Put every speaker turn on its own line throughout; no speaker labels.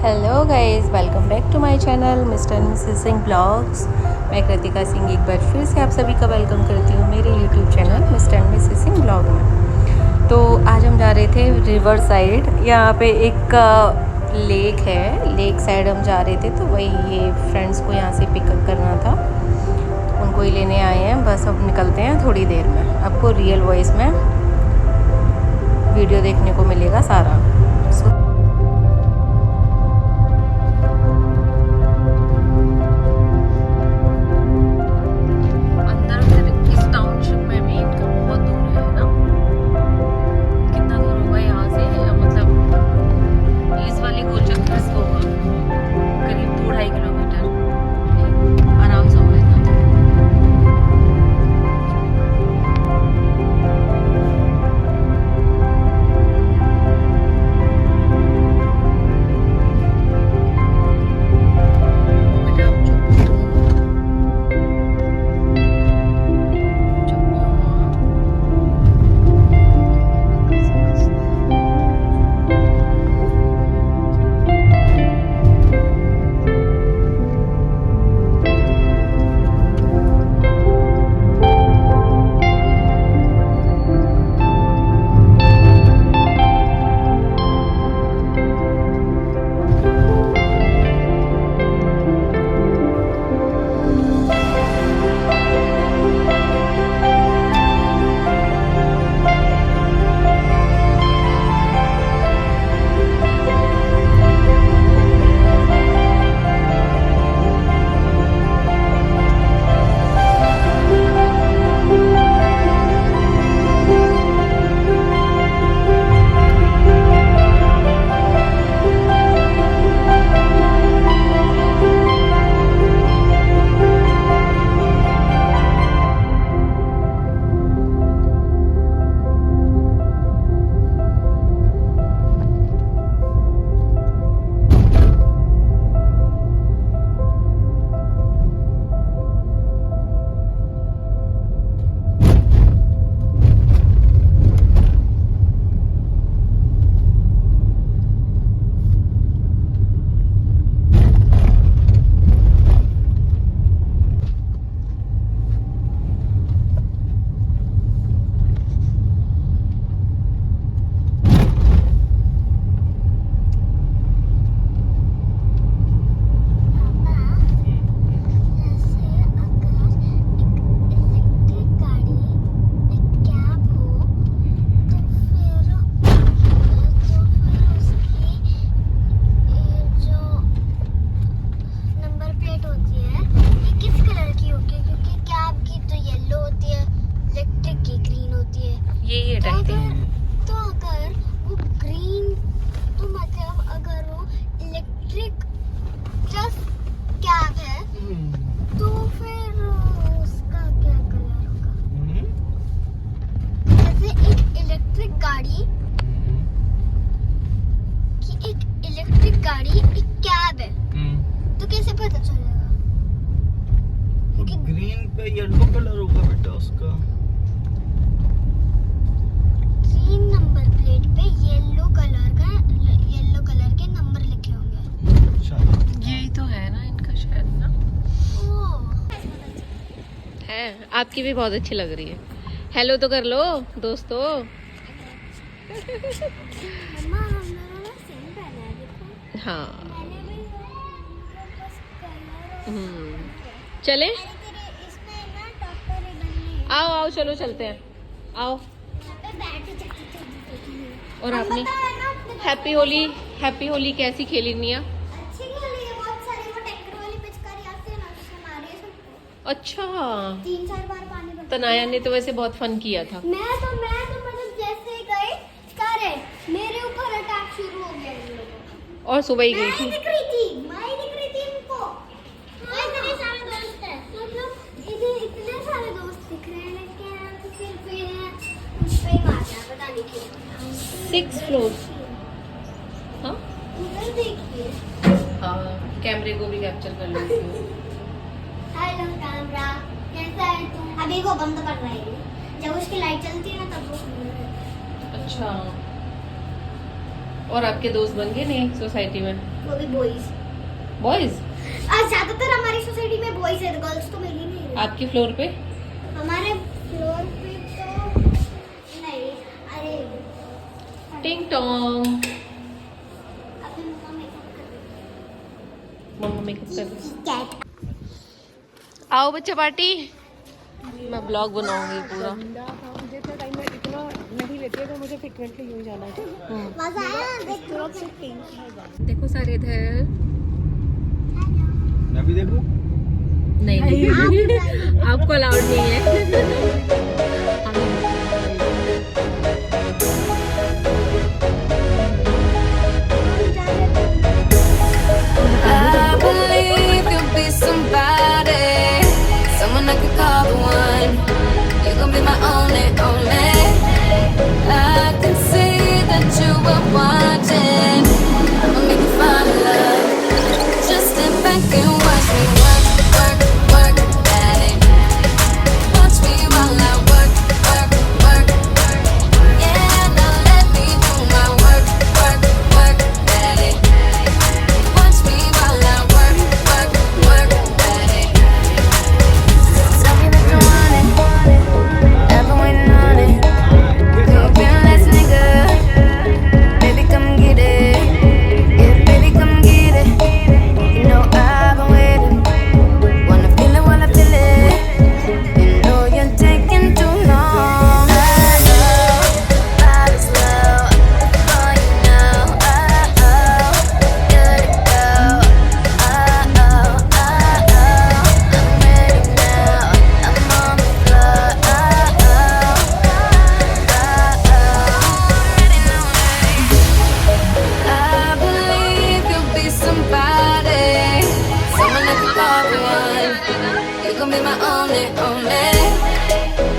Hello guys, welcome back to my channel mister and missus Singh vlogs. मैं कृतिका सिंह एक बार फिर से आप सभी का वेलकम करती हूँ मेरे YouTube channel mister and missus Singh blog में। तो आज हम जा रहे थे रिवर साइड। यहाँ पे एक लेक है, लेक साइड हम जा रहे थे। तो वही ये फ्रेंड्स को यहाँ से पिकअप करना था, उनको ही लेने आए हैं। बस अब निकलते हैं थोड़ी देर में। आपको रियल वॉइस में वीडियो देखने को मिलेगा सारा।
ग्रीन पे येलो कलर होगा बेटा उसका।
ग्रीन नंबर प्लेट पे येलो कलर के नंबर लिखे होंगे।
अच्छा,
यही तो है ना इनका शायद ना। है, आपकी भी बहुत अच्छी लग रही है। हेलो तो कर लो दोस्तों।
मम्मा हम लोगों ने सेम पहना है, देखो।
हाँ।
मैंने भी बस कलर
चले,
इसमें ना डॉक्टर बननी है।
आओ आओ चलो चलते हैं, आओ।
यहाँ पे बैठ चक्की
और आपने हैप्पी होली कैसी खेली निया?
अच्छी खेली है, बहुत सारी। वो टैंकर वाली पिचकारी आती है ना, उससे मारी है सबको।
अच्छा,
3-4 बार पानी भर।
तनाया ने तो वैसे बहुत फन किया था।
मैं तो मतलब जैसे ही गई करे मेरे ऊपर अटैक शुरू हो गया इन लोगों का।
और सुबह ही गई
मैं
थी।
दिख रही थी इनको। इतने सारे दोस्त हैं, मतलब इतने सारे दोस्त दिख रहे हैं, लेकिन फिर उस पे मार दिया, पता नहीं क्यों।
6 फ्लोर। हाँ
उधर देखिए।
हाँ, कैमरे को भी कैप्चर कर लेती हूँ।
हेलो कैमरा, कैसा है तुम? अभी वो बंद कर रहा है, जब उसकी लाइट चलती है ना तब वो।
अच्छा, और आपके दोस्त बन गए नहीं सोसाइटी में?
वो भी बॉयज।
बॉयज?
ज्यादातर हमारी सोसाइटी में बॉयज है, गर्ल्स तो मिल ही नहीं रही।
आपके फ्लोर पे?
हमारे फ्लोर पे तो नहीं। अरे
टिंग टोंग।
अभी मम्मा मेकअप कर रही
मम्मा मेकअप कर रही है।
है।
आओ बच्चा पार्टी। मैं ब्लॉग बनाऊंगी पूरा।
मुझे इतना टाइम इतना नहीं लेती है तो मुझे फ्रिक्वेंटली यूं जाना है।
मजा आया देख लो।
देखो सारे इधर।
मैं भी देखूं?
नहीं आपको अलाउड नहीं है।
I believe you'll be somebody, someone I could call the one. You're gonna be my only, only. I can see that you were watching. I'ma make you fall in love. Just sit back and watch me work, work, work, daddy. Watch me while I work, work, work. Yeah, now let me do my work, work, work, daddy. Watch me while I work, work, work, daddy. Tell me that you want it, I've been waiting on it. You're a real ass nigga, baby come get it. Yeah, baby come get it. You know I've been waiting, wanna feel it while I feel it. You know you're taking too long. Body slow, before you know. Good to go. I'm ready now. I'm on the floor. I believe you'll be somebody, someone that can call the one. You're gonna be my only, only.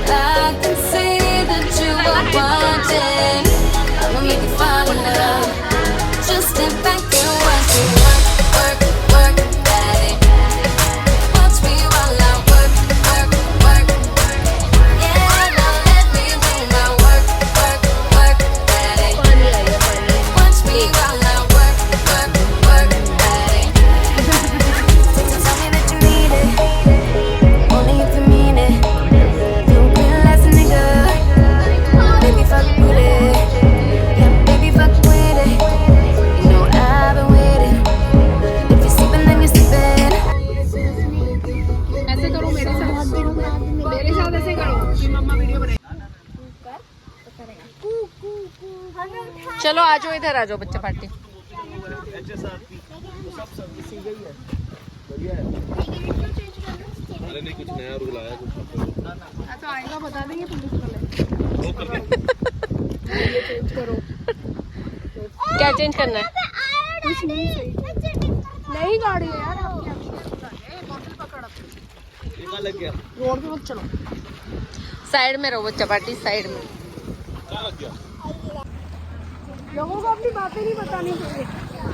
I can see that you are watching. I'ma make you fall in love. Just sit back and watch me work, work, work, daddy. Watch me while I work, work, work. Yeah, now let me do my work, work, work, daddy. Watch me while I work, work, work, daddy. Tell me that you need it, only if you mean it. You real ass nigga, baby fuck with it. Yeah, baby fuck with it. You know I've been waiting. If you're sleeping, then you're sleeping.
ऐसे करो मेरे साथ ऐसे करो कि मम्मा video बनाए।
चलो आ जाओ इधर आ जाओ बच्चा पार्टी।
अरे नहीं, कुछ नया रूल आया कुछ।
अच्छा आएगा बता देंगे पुलिस वाले। ये चेंज करो।
क्या चेंज करना है?
कुछ नहीं सही नहीं गाड़ी है यार आपकी बोतल पकड़ अपनी।
ये कहाँ लग गया?
रोड पे मत चलो।
साइड में रहो बच्चा पार्टी, साइड में।
क्या लग गया?
लोगों को अपनी बातें नहीं बतानी चाहिए।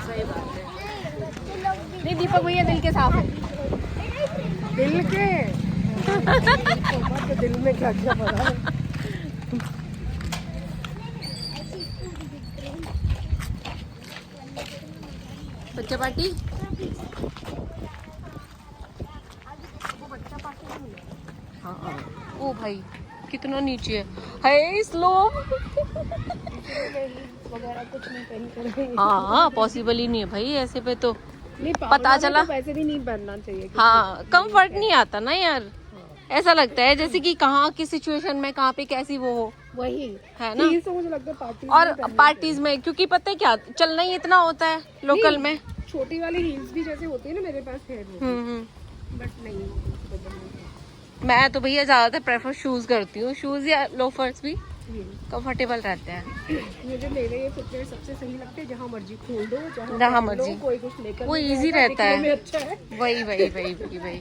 सही बात है।
नहीं दीपक भैया दिल के साफ है। दिल के तो दिल में क्या क्या पड़ा है।
बच्चा पार्टी। हाँ ओ भाई कितना नीचे है। हाय स्लोप।
वगैरह कुछ नहीं पहन कर।
हाँ पॉसिबल ही नहीं है भाई ऐसे पे तो।
नहीं
पता चला
तो वैसे भी नहीं पहनना चाहिए।
हाँ कंफर्ट नहीं आता ना यार। ऐसा लगता है जैसे कि कहाँ किस सिचुएशन में कहाँ पे कैसी वो हो,
वही
है ना।
ये तो मुझे लगता है पार्टी
और पार्टीज में क्योंकि पता है क्या चलना ही इतना होता है लोकल में।
छोटी वाली हील्स भी जैसे होती है ना मेरे पास है वो, बट नहीं।
मैं तो भैया ज्यादातर प्रेफर शूज करती हूँ। शूज या लोफर्स भी कंफर्टेबल रहते हैं।
मुझे मेरे ये फुटवेयर सबसे सही लगते हैं। जहाँ मर्जी खोल दो,
जहाँ
जहाँ
मर्जी।
कोई कुछ लेकर
वो
नहीं
इजी
जाएगा,
रहता
दिखने
है।
में अच्छा है।
वही वही वही वही वही।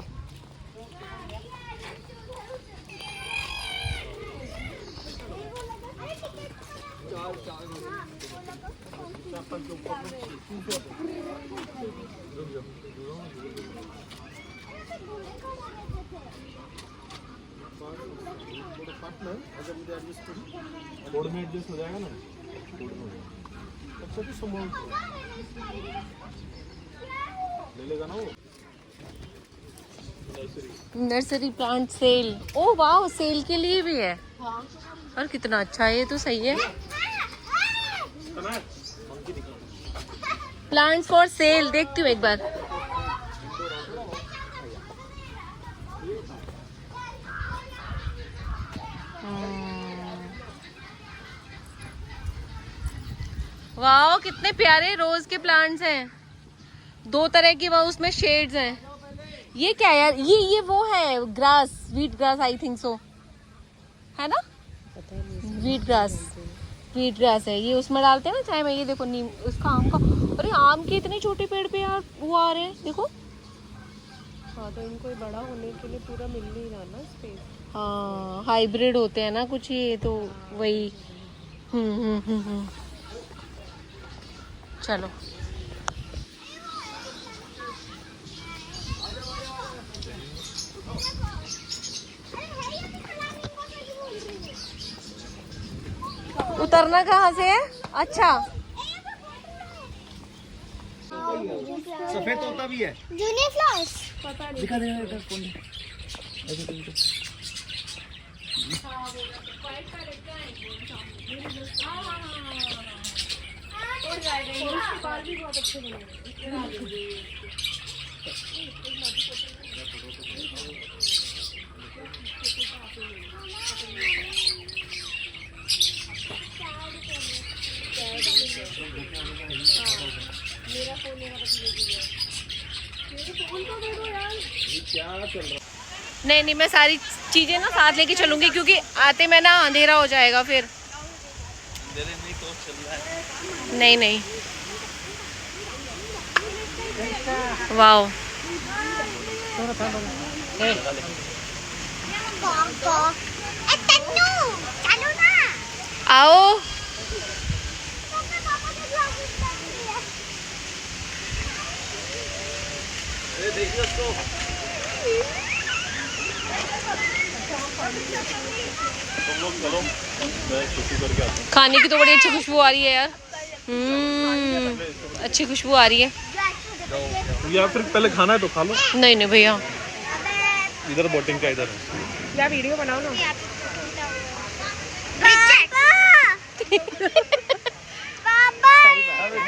कोड में एडजस्ट हो जाएगा ना।
Nursery plant cell. ओ वाह, सेल के लिए भी है। और कितना अच्छा है, ये तो सही है। प्लांट्स फॉर सेल, देखती हूँ एक बार। वाह, कितने प्यारे रोज के प्लांट्स हैं। 2 तरह की वो उसमें शेड्स हैं। ये क्या यार, ये वो है grass, wheat grass I think so, है ना? वीट ग्रास है ये, उसमें डालते हैं ना चाय में। ये देखो नीम, उसका आम का, अरे आम के इतने छोटे पेड़ पे यार वो आ रहे हैं, देखो।
हाँ तो इनको बड़ा होने के लिए पूरा मिल नहीं रहा ना स्पेस।
हाँ, हाइब्रिड होते हैं ना कुछ, ये तो वही। चलो उतरना कहाँ से है? अच्छा,
सफेद तोता भी है।
जूनियर फ्लावर्स
दिखा दे इधर कौन है?
नहीं, मैं सारी चीजें ना साथ लेके चलूंगी, क्योंकि आते में ना अंधेरा हो जाएगा फिर। नहीं, वाओ,
चलो ना।
आओ।
देखिए उसको। तुम लोग चलो, मैं खुशबू करके आता हूँ।
खाने की तो बड़ी अच्छी खुशबू आ रही है यार। अच्छी खुशबू आ रही है।
या फिर पहले खाना है तो खा लो।
नहीं भैया,
इधर बोटिंग का इधर है।
या वीडियो बनाओ ना।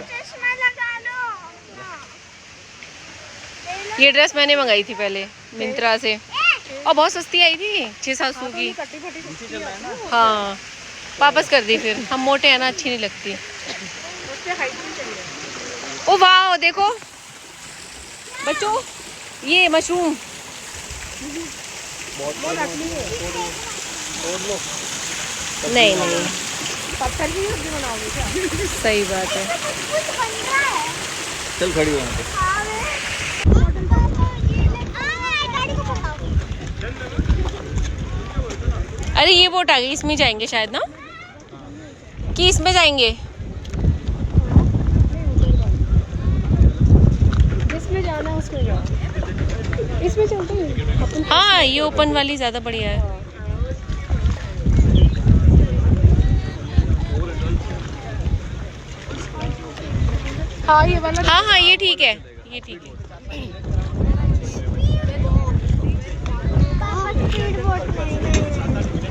चश्मा लगा लो।
ये ड्रेस मैंने मंगाई थी पहले मिंत्रा से, और बहुत सस्ती आई थी, 600-700 की। हाँ, वापस कर दी फिर। हम मोटे हैं ना, अच्छी नहीं लगती। ओ वाह, देखो बच्चों, ये मशरूम। नहीं
पत्थर की सब्जी बनाओगे क्या?
सही बात है।
चल खड़ी हो यहाँ पे।
अरे ये बोट आ गई, इसमें जाएंगे शायद ना, कि इसमें जाएंगे?
जिसमें जाना उसमें जाओ। इसमें चलते हैं।
हाँ, ये ओपन वाली ज्यादा बढ़िया है।
हाँ ये वाला।
हाँ, ये ठीक है, ये ठीक है।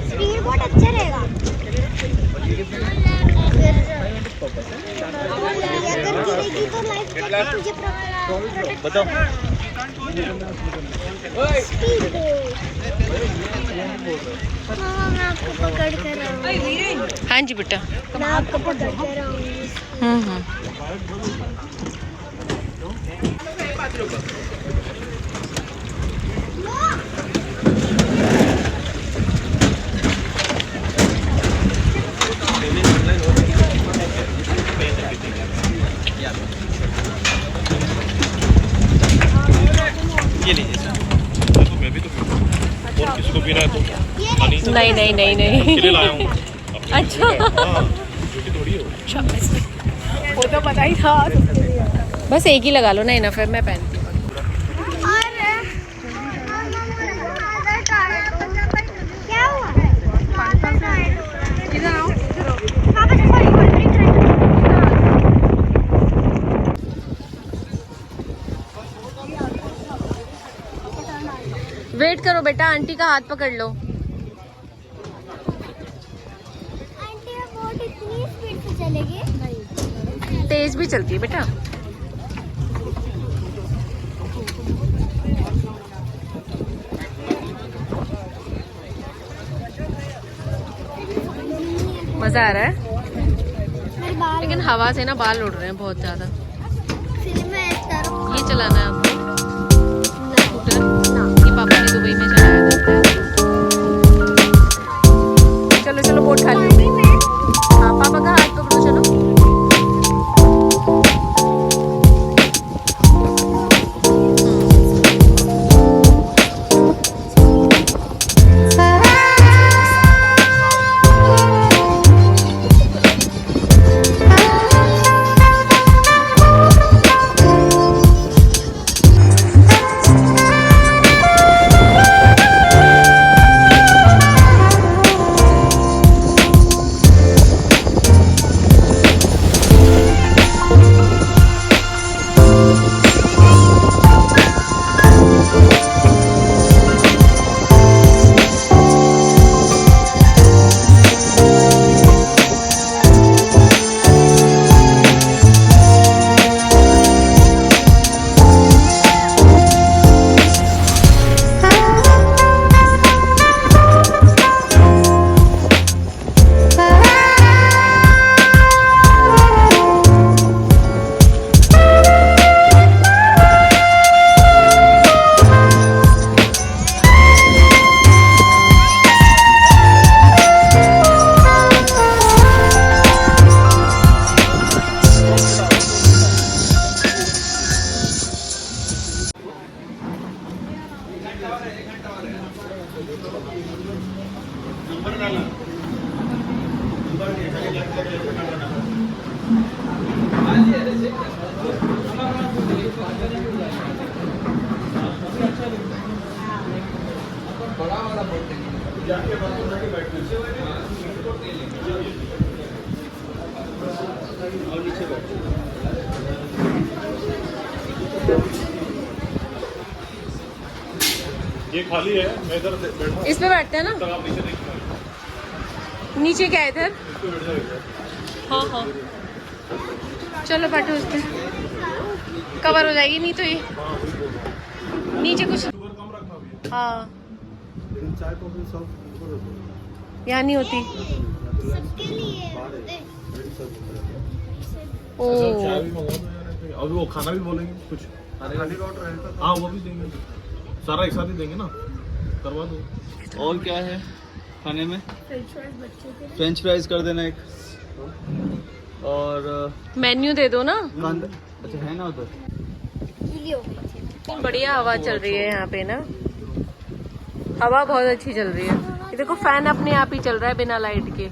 स्पीड बोट अच्छा रहेगा। अगर गिरेगी तो लाइफ जैकेट मुझे
बताओ।
स्पीड मामा, मैं आपको पकड़ कर आऊंगी।
हाँ जी बेटा।
मैं आपको पकड़ कर आऊंगी।
ये लीजिए सर। तो मैं भी तो और किसी को पीना है तो
नहीं।
के लिए लाया हूँ।
अच्छा,
हाँ, जो कि थोड़ी हो।
वो तो पता ही था।
बस एक ही लगा लो ना, इनफ है, मैं पहनती हूँ।
क्या हुआ?
इधर आओ।
पापा
वेट करो बेटा, आंटी का हाथ पकड़ लो।
आंटी वो बोट इतनी स्पीड से चलेगी? नहीं,
तेज भी चलती है बेटा। मजा आ रहा है,
मेरे बाल
लेकिन हवा से ना बाल उड़ रहे हैं बहुत ज्यादा।
फिर मैं करूँ
ये चलाना है आपको स्कूटर? ये पापा ने दुबई में चलाया था। चलो चलो बोट खाली हो गई। हाँ पापा का हाथ पकड़ो, चलो।
ये खाली है, मैं इधर बैठा।
इस पे बैठते हैं ना?
तब आप नीचे देखिए।
नीचे क्या है इधर?
इस पे बैठ जाएगा।
हाँ हाँ चलो बैठो उस पे, कवर हो जाएगी नहीं तो ये नीचे कुछ।
शुगर कम रखना भी है।
हाँ
लेकिन चाय कॉफी सब ऊपर होती है।
यहाँ नहीं होती।
सबके लिए
ओ
चाय भी मंगा दो यार। अभी वो खाना भी बोलेंगे कुछ खाने का ऑर्डर है। हाँ वो भी देंगे, सारा एक साथ ही देंगे ना, करवा दो।
और क्या है खाने में? फ्रेंच फ्राइज कर देना एक, और
मेन्यू दे दो ना।
कांदा अच्छा है ना उधर।
गीली हो गई थी।
बढ़िया हवा चल रही है यहाँ पे ना, हवा बहुत अच्छी चल रही है। ये देखो फैन अपने आप ही चल रहा है बिना लाइट के।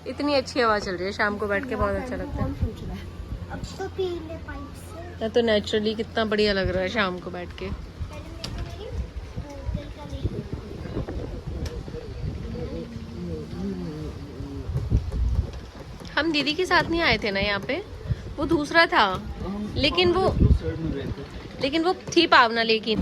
इतनी अच्छी हवा चल रही है, शाम को बैठ के बहुत अच्छा लगता है।
अब तो पी ले पाइप से।
यहाँ तो नेचुरली कितना बढ़िया लग रहा है शाम को बैठ के। हम दीदी के साथ नहीं आए थे ना यहाँ पे, वो दूसरा था, लेकिन वो थी पावना। लेकिन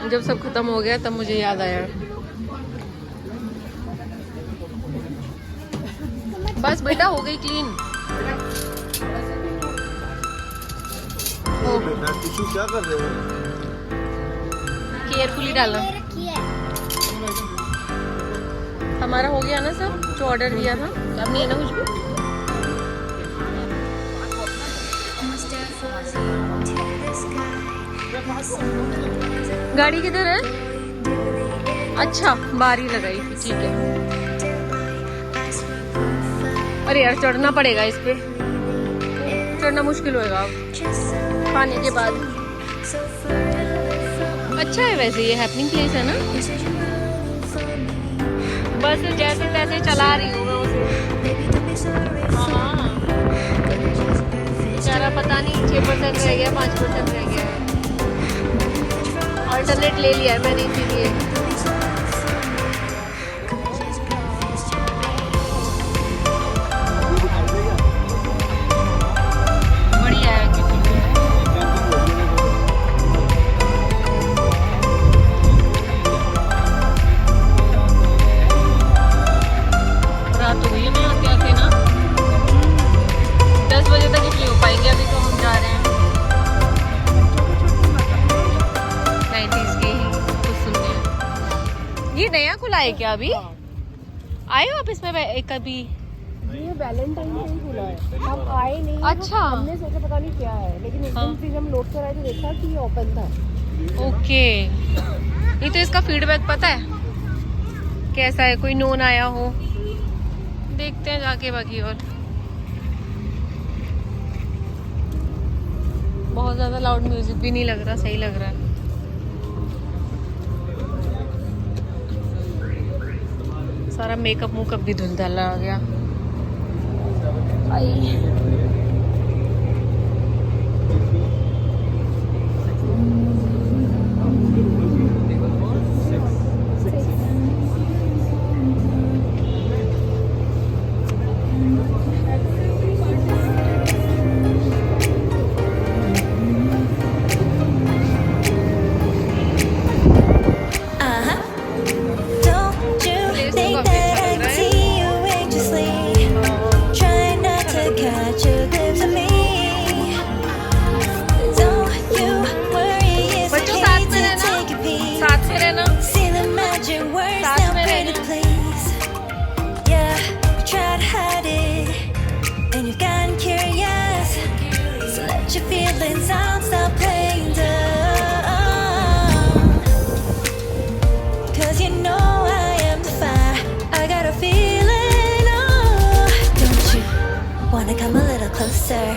जब सब खत्म हो गया तब मुझे याद आया, बस बेटा हो गई क्लीन।
टिश्यू क्या कर रहे हो?
केयरफुली डालना।
रखी है।
हमारा हो गया ना सब जो ऑर्डर दिया था, अब नहीं है ना कुछ भी। गाड़ी किधर है? अच्छा बारी लगाई थी, ठीक है। अरे यार चढ़ना पड़ेगा इस पे, चढ़ना मुश्किल होएगा अब खाने के बाद। अच्छा है वैसे, ये हैपनिंग प्लेस है ना। बस जैसे तैसे चला रही हूँ मैं उसे। हाँ बेचारा पता नहीं 6% रह गया 5% रह गया।
अल्टरनेट ले लिया है मैंने इसीलिए।
बढ़िया है रात हो गई है ना आते आते ना 10 बजे तक इसलिए हो पाएंगे अभी तो हम जा रहे हैं 90s के ही कुछ सुनने। ये नया खुला है क्या अभी? आए हो आप इसमें कभी?
ये वैलेंटाइन डे ही खुला है, हम आए नहीं।
अच्छा।
हमने सोचा पता नहीं क्या है, लेकिन उस दिन फिर हम लौट कर आए तो देखा कि ये ओपन था।
ओके। ये तो इसका फीडबैक पता है कैसा है? कोई नोन आया हो? देखते हैं जाके बाकी। और बहुत ज्यादा लाउड म्यूजिक भी नहीं लग रहा, सही लग रहा है। सारा मेकअप मुकअप भी धुलधाला आ गया। आई
Don't you think that I can see you anxiously? Try not to catch a glimpse of me. Don't you worry, it's
बच्चों
okay
साथ में
to
रहना,
take a peek.
साथ में रहना।
See the magic words
साथ
now,
में
pretty
रहना।
please. Yeah, you try to hide it, and you've gotten curious. So let your feelings out, stop playing dumb. 'Cause you know I am the fire. I got a feeling, oh, don't you wanna come a little closer?